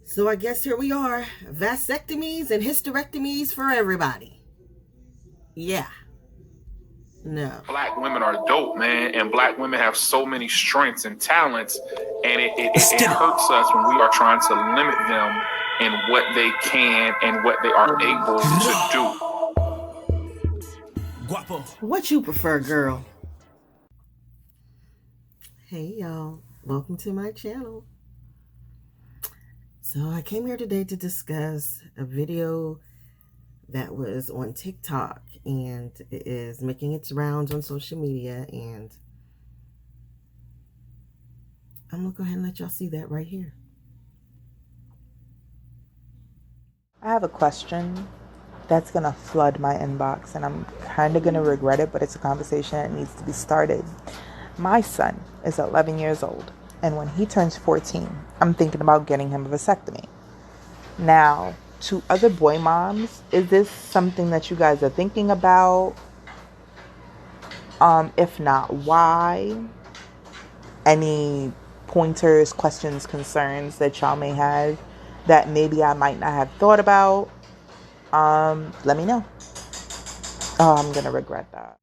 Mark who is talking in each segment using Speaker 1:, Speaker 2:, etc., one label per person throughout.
Speaker 1: So I guess here we are, vasectomies and hysterectomies for everybody. Yeah, no.
Speaker 2: Black women are dope, man, and black women have so many strengths and talents, and it hurts us when we are trying to limit them in what they can and what they are able to do.
Speaker 1: Guapo. What you prefer, girl? Hey y'all, welcome to my channel. So I came here today to discuss a video that was on TikTok and it is making its rounds on social media, and I'm gonna go ahead and let y'all see that right here.
Speaker 3: I have a question that's gonna flood my inbox and I'm kind of gonna regret it, but it's a conversation that needs to be started. My son is 11 years old, and when he turns 14, I'm thinking about getting him a vasectomy. Now, to other boy moms, is this something that you guys are thinking about? If not, why? Any pointers, questions, concerns that y'all may have that maybe I might not have thought about? Let me know. Oh, I'm gonna regret that.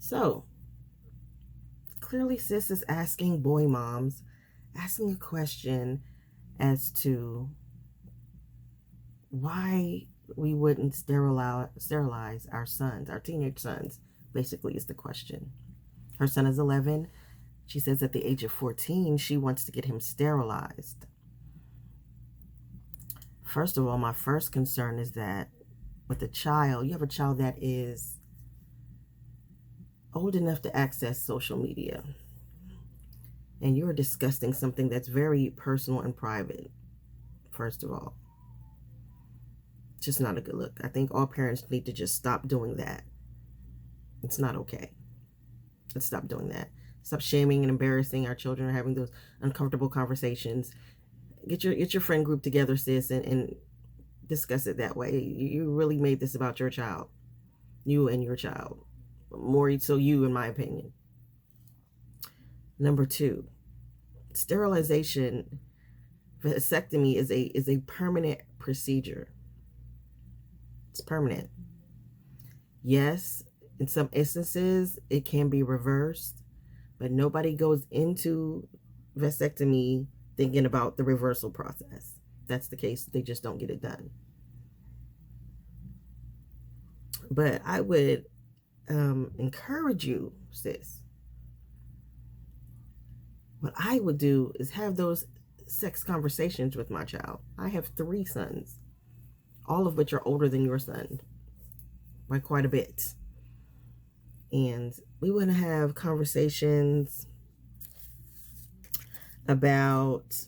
Speaker 1: So clearly sis is asking boy moms, asking a question as why we wouldn't sterilize our sons, our teenage sons, basically is the question. Her son is 11. She says at the age of 14, she wants to get him sterilized. First of all, my first concern is that with a child, you have a child that is old enough to access social media, and you're discussing something that's very personal and private. First of all, just not a good look. I think all parents need to just stop doing that. It's not okay. Let's stop doing that. Stop shaming and embarrassing our children or having those uncomfortable conversations. Get your friend group together, sis, and discuss it that way. You really made this about your child. You and your child. More so you, in my opinion. Number 2, sterilization, vasectomy is a permanent procedure. It's permanent. Yes, in some instances, it can be reversed, but nobody goes into vasectomy thinking about the reversal process. That's the case. They just don't get it done. But I would encourage you, sis. What I would do is have those sex conversations with my child. I have 3 sons, all of which are older than your son by quite a bit. And we want to have conversations about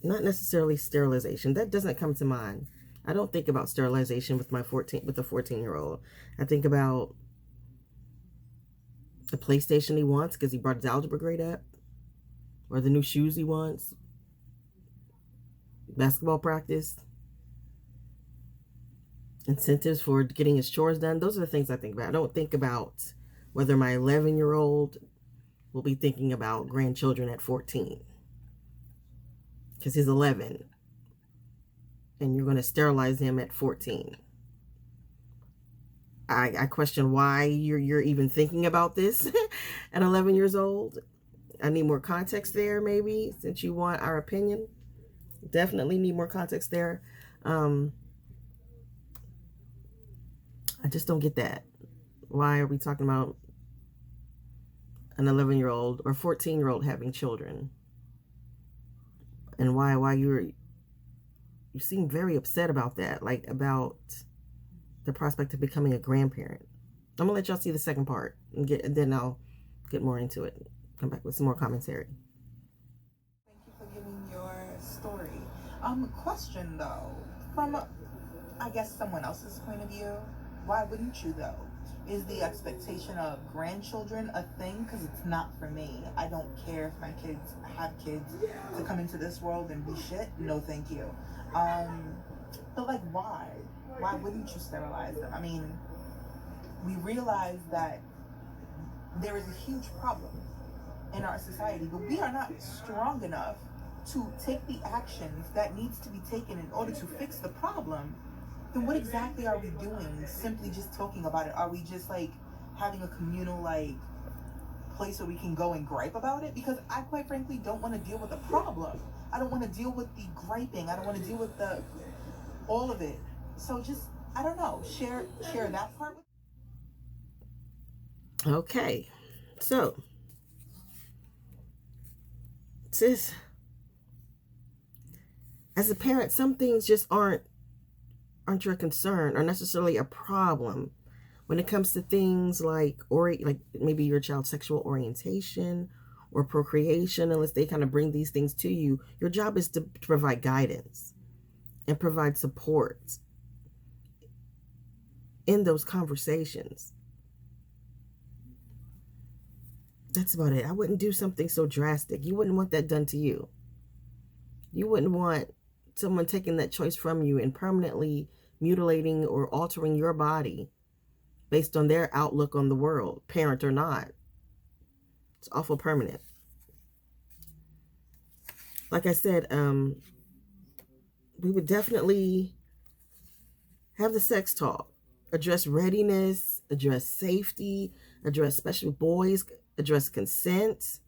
Speaker 1: not necessarily sterilization. That doesn't come to mind. I don't think about sterilization with the 14-year-old. I think about the PlayStation he wants because he brought his algebra grade up, or the new shoes he wants, basketball practice, incentives for getting his chores done. Those are the things I think about. I don't think about whether my 11-year-old will be thinking about grandchildren at 14, because he's 11 and you're going to sterilize him at 14. I question why you're even thinking about this at 11 years old. I need more context there, maybe, since you want our opinion. Definitely need more context there. I just don't get that. Why are we talking about an 11-year-old or 14-year-old having children? And why you seem very upset about that, like about the prospect of becoming a grandparent. I'm gonna let y'all see the second part and then I'll get more into it. Come back with some more commentary.
Speaker 3: Thank you for giving your story. Question though, from I guess someone else's point of view, why wouldn't you though? Is the expectation of grandchildren a thing? Because it's not for me. I don't care if my kids have kids to come into this world and be shit. No, thank you. But like, why? Why wouldn't you sterilize them? I mean, we realize that there is a huge problem in our society, but we are not strong enough to take the actions that needs to be taken in order to fix the problem, then what exactly are we doing? Simply just talking about it? Are we just like having a communal like place where we can go and gripe about it? Because I quite frankly don't want to deal with the problem. I don't want to deal with the griping. I don't want to deal with the all of it. So just, I don't know, share that part with.
Speaker 1: Okay, so sis, as a parent, some things just aren't your concern or necessarily a problem when it comes to things like maybe your child's sexual orientation or procreation. Unless they kind of bring these things to you, your job is to provide guidance and provide support in those conversations. That's about it. I wouldn't do something so drastic. You wouldn't want that done to you. You wouldn't want someone taking that choice from you and permanently mutilating or altering your body based on their outlook on the world, parent or not. It's awful permanent. Like I said, we would definitely have the sex talk, address readiness, address safety, address special boys, address consent,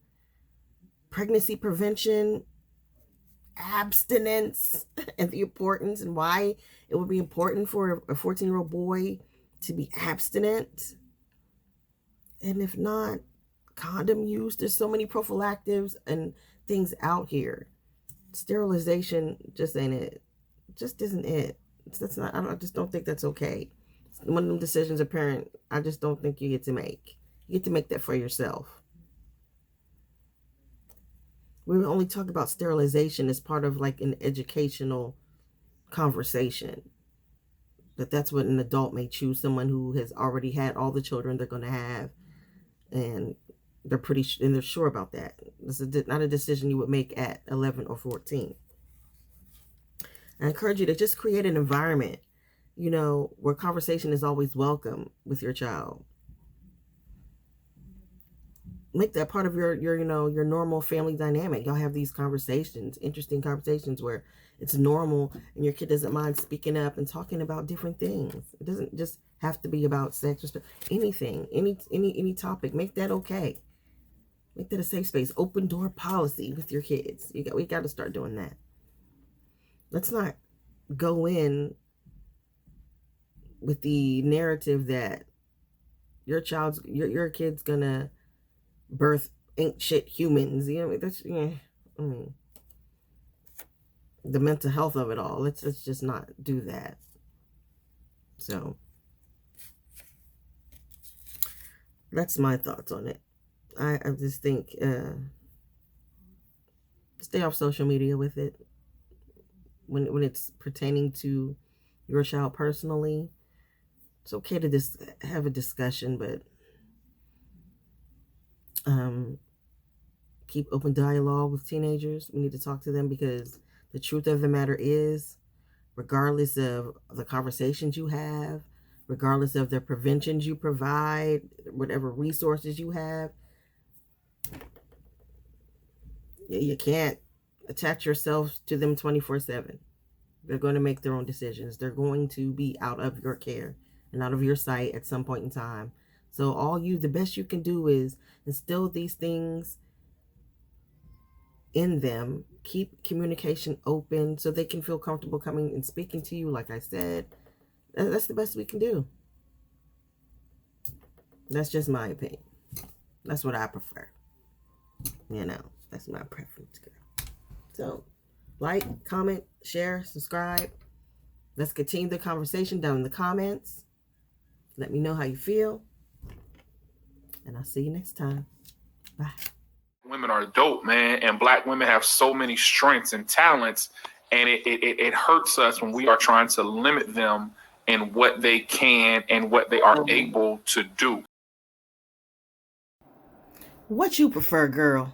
Speaker 1: pregnancy prevention, abstinence, and the importance and why it would be important for a 14-year-old boy to be abstinent. And if not, condom use. There's so many prophylactics and things out here. Sterilization just ain't it. Just isn't it. That's not. I just don't think that's okay. One of them decisions a parent, I just don't think you get to make. You get to make that for yourself. We only talk about sterilization as part of like an educational conversation. That's what an adult may choose, someone who has already had all the children they're going to have, and they're sure about that. This is not a decision you would make at 11 or 14. I encourage you to just create an environment, where conversation is always welcome with your child. Make that part of your normal family dynamic. Y'all have these conversations, interesting conversations where it's normal and your kid doesn't mind speaking up and talking about different things. It doesn't just have to be about sex or stuff. Anything, any topic. Make that okay. Make that a safe space. Open door policy with your kids. We got to start doing that. Let's not go in with the narrative that your kid's gonna birth ain't shit humans. That's the mental health of it all. Let's just not do that. So that's my thoughts on it. I just think stay off social media with it when it's pertaining to your child personally. It's okay to just have a discussion, but keep open dialogue with teenagers. We need to talk to them, because the truth of the matter is, regardless of the conversations you have, regardless of the preventions you provide, whatever resources you have, you can't attach yourself to them 24/7. They're going to make their own decisions. They're going to be out of your care and out of your sight at some point in time. So the best you can do is instill these things in them. Keep communication open so they can feel comfortable coming and speaking to you. Like I said, that's the best we can do. That's just my opinion. That's what I prefer. That's my preference, girl. So, like, comment, share, subscribe. Let's continue the conversation down in the comments. Let me know how you feel. And I'll see you next time. Bye.
Speaker 2: Women are dope, man. And Black women have so many strengths and talents. And it hurts us when we are trying to limit them in what they can and what they are able to do.
Speaker 1: What you prefer, girl?